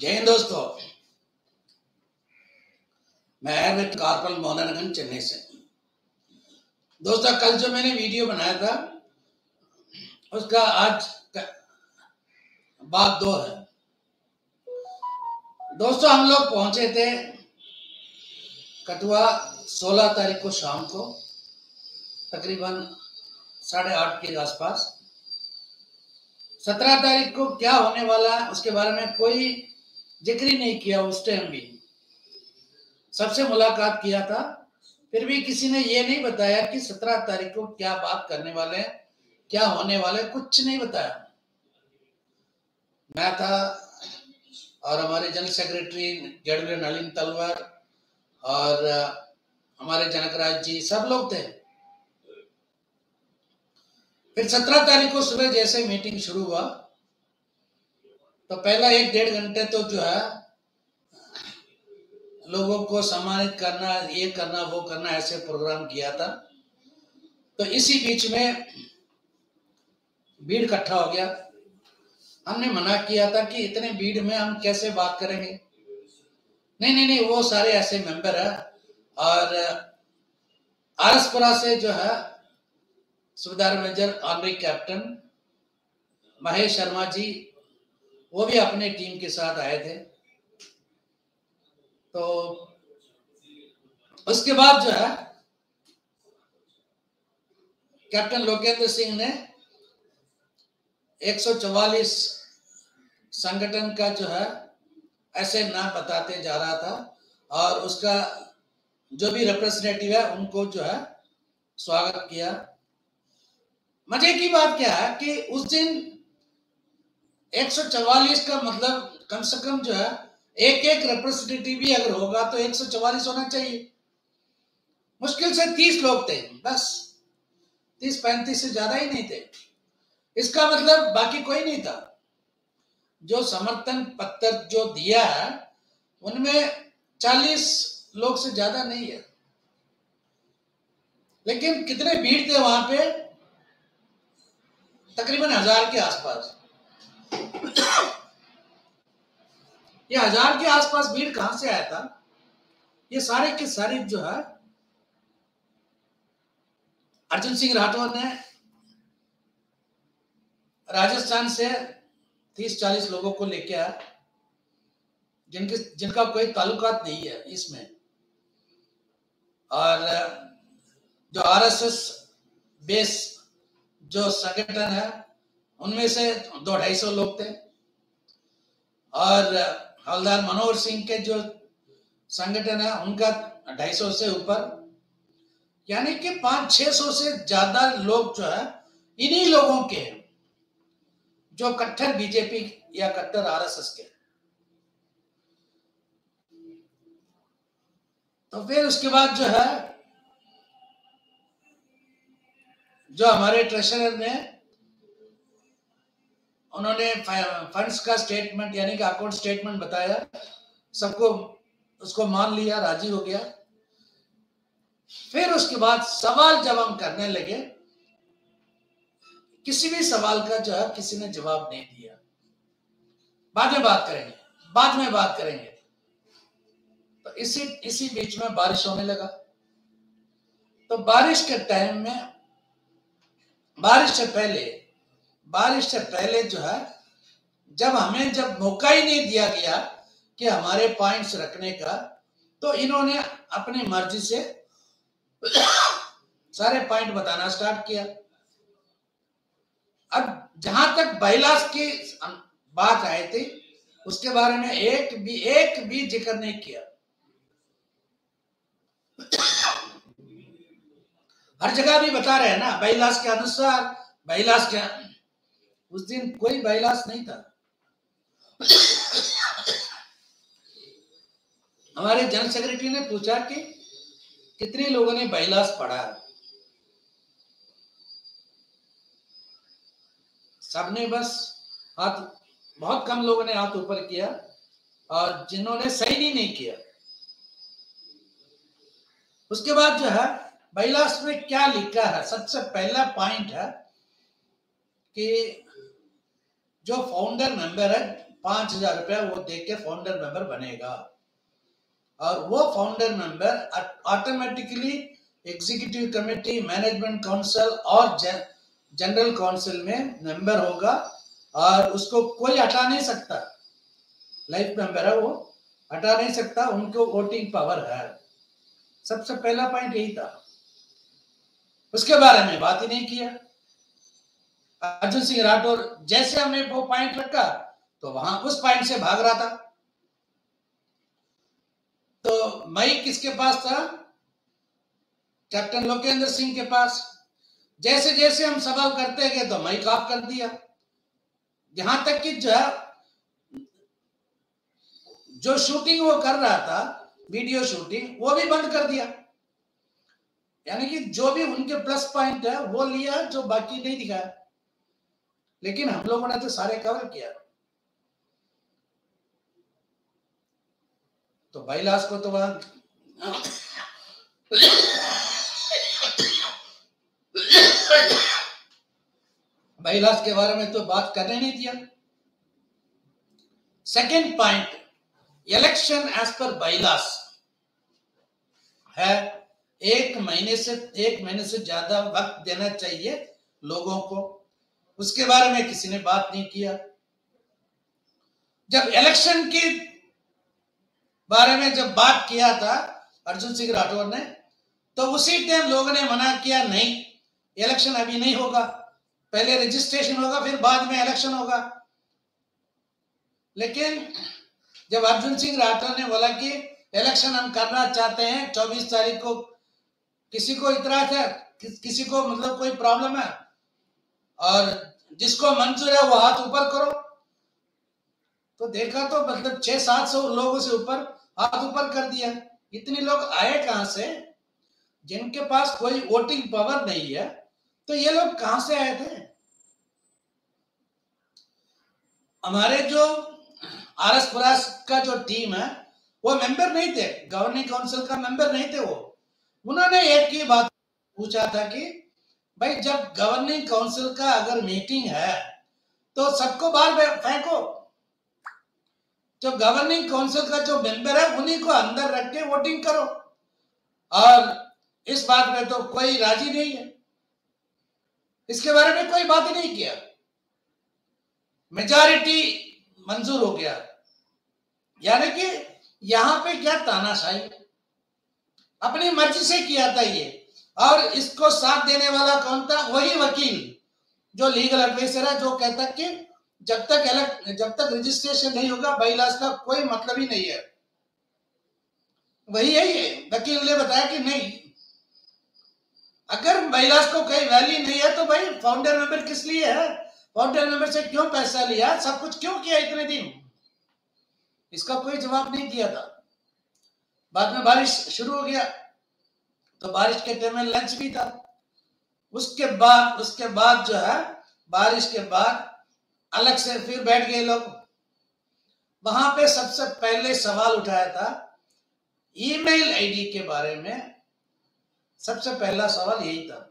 जय हिंद दोस्तों, मैं एडवोकेट कॉर्पोरल मोहनगंज चेन्नई से। दोस्तों, कल जो मैंने वीडियो बनाया था उसका आज बात 2 है। दोस्तों, हम लोग पहुंचे थे कठुआ 16 तारीख को शाम को तकरीबन 8:30 के आसपास। 17 तारीख को क्या होने वाला है उसके बारे में कोई जिक्र ही नहीं किया। उस टाइम भी सबसे मुलाकात किया था, फिर भी किसी ने ये नहीं बताया कि 17 तारीख को क्या बात करने वाले हैं, क्या होने वाले, कुछ नहीं बताया। मैं था और हमारे जनरल सेक्रेटरी जड़वीर नलिन तलवार और हमारे जनकराज जी, सब लोग थे। फिर 17 तारीख को सुबह जैसे मीटिंग शुरू हुआ तो पहला 1-1.5 घंटे तो जो है लोगों को सम्मानित करना, ये करना, वो करना, ऐसे प्रोग्राम किया था। तो इसी बीच में भीड़ इकट्ठा हो गया। हमने मना किया था कि इतने भीड़ में हम कैसे बात करेंगे। नहीं, वो सारे ऐसे मेंबर है और आरसपुरा से जो है सूबेदार major honorary captain Mahesh Sharma ji, वो भी अपने टीम के साथ आए थे। तो उसके बाद जो है कैप्टन लोकेंद्र सिंह ने 144 संगठन का जो है ऐसे नाम बताते जा रहा था और उसका जो भी रिप्रेजेंटेटिव है उनको जो है स्वागत किया। मजे की बात क्या है कि उस दिन 144 का मतलब कम से कम जो है एक रिप्रेजेंटेटिव भी अगर होगा तो 144 होना चाहिए। मुश्किल से 30 लोग थे, बस 30-35 से ज्यादा ही नहीं थे। इसका मतलब बाकी कोई नहीं था। जो समर्थन पत्र जो दिया है उनमें 40 लोग से ज्यादा नहीं है। लेकिन कितने भीड़ थे वहां पे? तकरीबन 1000 के आसपास। ये 1000 के आसपास भीड़ कहां से आया था? ये सारे के सारे जो है अर्जुन सिंह राठौर ने राजस्थान से 30-40 लोगों को लेके आया जिनका कोई ताल्लुकात नहीं है इसमें। और जो आरएसएस बेस जो संगठन है उनमें से 200-250 लोग थे और हवलदार मनोहर सिंह के जो संगठन है उनका 250 से ऊपर, यानी कि 500-600 से ज्यादा लोग जो है इन्हीं लोगों के जो कट्टर बीजेपी या कट्टर आरएसएस के। तो फिर उसके बाद जो है जो हमारे ट्रेजरर ने उन्होंने फंड्स का स्टेटमेंट यानी कि अकाउंट स्टेटमेंट बताया, सबको उसको मान लिया, राजी हो गया। फिर उसके बाद सवाल जब हम करने लगे, किसी भी सवाल का जो है किसी ने जवाब नहीं दिया। बाद में बात करेंगे। तो इसी बीच में बारिश होने लगा। तो बारिश के टाइम में बारिश से पहले जो है जब मौका ही नहीं दिया गया कि हमारे पॉइंट्स रखने का, तो इन्होंने अपनी मर्जी से सारे पॉइंट बताना स्टार्ट किया। अब जहां तक बाइलास की बात आई थी उसके बारे में एक भी जिक्र नहीं किया। हर जगह भी बता रहे हैं ना बाइलास के अनुसार, बाइलास के उस दिन कोई बाइलास नहीं था। हमारे जनरल सेक्रेटरी ने पूछा कि कितने लोगों ने बाइलास पढ़ा? सबने बस हाथ, बहुत कम लोगों ने हाथ ऊपर किया और जिन्होंने सही नहीं किया। उसके बाद जो है बाइलास में क्या लिखा है, सबसे पहला पॉइंट है कि जो फाउंडर मेंबर है 5,000 रुपया वो दे के फाउंडर मेंबर बनेगा और वो founder member automatically executive committee, management council और जनरल काउंसिल में मेंबर होगा और उसको कोई हटा नहीं सकता। लाइफ मेंबर है, वो हटा नहीं सकता, उनको वोटिंग पावर है। सबसे पहला पॉइंट यही था, उसके बारे में बात ही नहीं किया। अर्जुन सिंह राठौर जैसे हमने वो पॉइंट रखा तो वहां उस पॉइंट से भाग रहा था। तो मई किसके पास था? कैप्टन लोकेंद्र सिंह के पास। जैसे जैसे हम सवाल करते गए तो मई ऑफ कर दिया, यहां तक कि जो शूटिंग वो कर रहा था, वीडियो शूटिंग, वो भी बंद कर दिया। यानी कि जो भी उनके प्लस पॉइंट है वो लिया, जो बाकी नहीं दिखाया। लेकिन हम लोगों ने तो सारे कवर किया। तो बाईलास को तो वहां बाईलास के बारे में तो बात करने नहीं दिया। Second point, election as per बाईलास है, 1 महीने से ज्यादा वक्त देना चाहिए लोगों को। उसके बारे में किसी ने बात नहीं किया। जब इलेक्शन के बारे में जब बात किया था अर्जुन सिंह राठौर ने, तो उसी टाइम लोगों ने मना किया, नहीं इलेक्शन अभी नहीं होगा, पहले रजिस्ट्रेशन होगा फिर बाद में इलेक्शन होगा। लेकिन जब अर्जुन सिंह राठौर ने बोला कि इलेक्शन हम करना चाहते हैं 24 तारीख को, किसी को इतराज है, किसी को मतलब कोई प्रॉब्लम है, और जिसको मंजूर है वो हाथ ऊपर करो, तो देखा तो मतलब 600-700 लोगों से ऊपर हाथ ऊपर कर दिया। इतने लोग आए कहां से? जिनके पास कोई वोटिंग पावर नहीं है, तो ये लोग कहां से आए थे? हमारे जो आरएस का जो टीम है वो मेंबर नहीं थे, गवर्निंग काउंसिल का मेंबर नहीं थे वो। उन्होंने एक ही बात पूछा था कि भाई जब गवर्निंग काउंसिल का अगर मीटिंग है तो सबको बाहर फेंको, जो गवर्निंग काउंसिल का जो मेंबर है उन्हीं को अंदर रख के वोटिंग करो। और इस बात में तो कोई राजी नहीं है, इसके बारे में कोई बात ही नहीं किया। मेजॉरिटी मंजूर हो गया, यानी कि यहां पे क्या तानाशाही, अपनी मर्जी से किया था ये। और इसको साथ देने वाला कौन था? वही वकील जो लीगल एडवाइजर है, जो कहता कि जब तक रजिस्ट्रेशन नहीं होगा बाईलास का कोई मतलब ही नहीं है। वही है ये वकील ने बताया कि नहीं, अगर बाईलास को कोई वैल्यू नहीं है तो भाई फाउंडर मेंबर किस लिए है? फाउंडर मेंबर से क्यों पैसा लिया, सब कुछ क्यों किया इतने दिन? इसका कोई जवाब नहीं दिया था। बाद में बारिश शुरू हो गया, तो बारिश के टाइम में लंच भी था। उसके बाद जो है, बारिश के बाद अलग से फिर बैठ गए लोग। वहां पे सबसे पहले सवाल उठाया था ईमेल आईडी के बारे में, सबसे पहला सवाल यही था।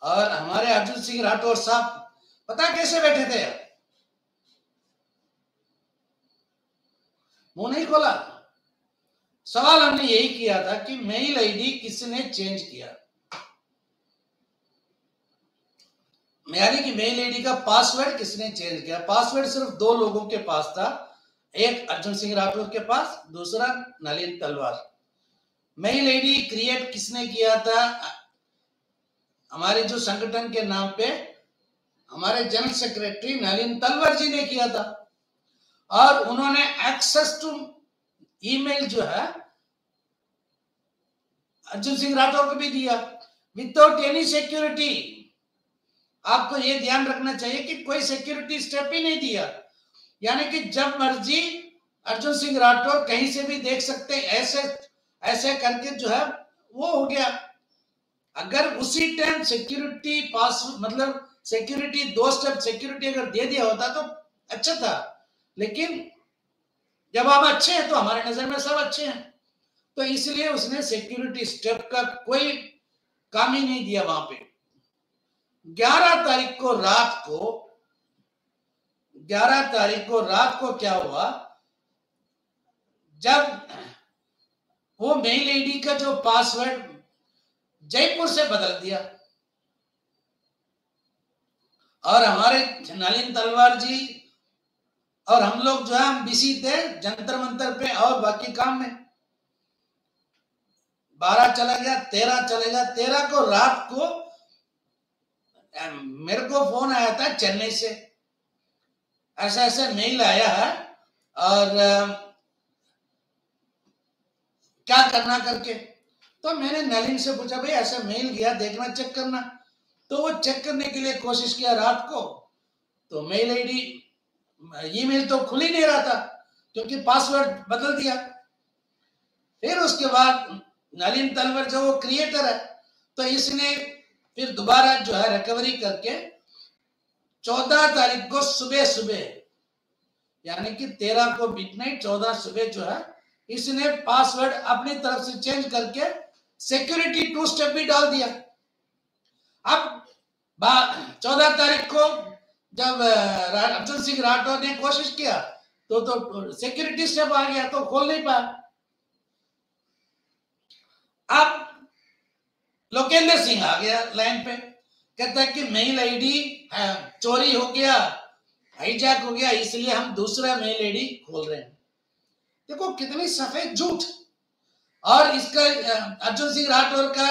और हमारे अर्जुन सिंह राठौर साहब पता कैसे बैठे थे? मुंह नहीं खोला। सवाल हमने यही किया था कि मेल आईडी किसने चेंज किया, यानी कि मेल आईडी का पासवर्ड किसने चेंज किया। पासवर्ड सिर्फ 2 लोगों के पास था, एक अर्जुन सिंह राठौर के पास, दूसरा नलिन तलवार। मेल आईडी क्रिएट किसने किया था? हमारे जो संगठन के नाम पे हमारे जनरल सेक्रेटरी नलिन तलवार जी ने किया था। और उन्होंने एक्सेस टू ईमेल जो है अर्जुन सिंह राठौर को भी दिया, विदाउट एनी सिक्योरिटी। आपको यह ध्यान रखना चाहिए कि कोई सिक्योरिटी स्टेप ही नहीं दिया, यानी कि जब मर्जी अर्जुन सिंह राठौर कहीं से भी देख सकते, ऐसे करके जो है वो हो गया। अगर उसी टाइम सिक्योरिटी मतलब सिक्योरिटी 2 स्टेप सिक्योरिटी अगर दे दिया होता तो अच्छा था। लेकिन जब हम अच्छे हैं तो हमारे नजर में सब अच्छे हैं, तो इसलिए उसने सिक्योरिटी स्टेप का कोई काम ही नहीं दिया। वहां पे 11 तारीख को रात को 11 तारीख को रात को क्या हुआ, जब वो मेल आईडी का जो पासवर्ड जयपुर से बदल दिया और हमारे नलिन तलवार जी और हम लोग जो है हम बिजी थे जंतर मंतर पे और बाकी काम में। 12 चला गया, 13 चलेगा, 13 को रात को मेरे को फोन आया था चेन्नई से, ऐसा ऐसा मेल आया है और क्या करना करके। तो मैंने नलिन से पूछा भाई ऐसा मेल गया, देखना चेक करना। तो वो चेक करने के लिए कोशिश किया रात को, तो मेल आईडी ईमेल तो खुल ही नहीं रहा था क्योंकि पासवर्ड बदल दिया। फिर उसके बाद नलिन तलवर जो वो क्रिएटर है, तो इसने फिर दोबारा जो है रिकवरी करके 14 तारीख को सुबह सुबह, यानी कि 13 को मिडनाइट, 14 सुबह जो है इसने पासवर्ड अपनी तरफ से चेंज करके सिक्योरिटी 2 स्टेप भी डाल दिया। अब 14 तारीख को जब अर्जुन सिंह राठौर ने कोशिश किया तो सिक्योरिटी स्टेप आ गया, तो खोल नहीं पाया। अब लोकेंद्र सिंह आ गया लाइन पे, कहता है कि मेल आईडी चोरी हो गया, हाईजैक हो गया, इसलिए हम दूसरा मेल आईडी खोल रहे हैं। देखो कितनी सफेद झूठ। और इसका अर्जुन सिंह राठौर का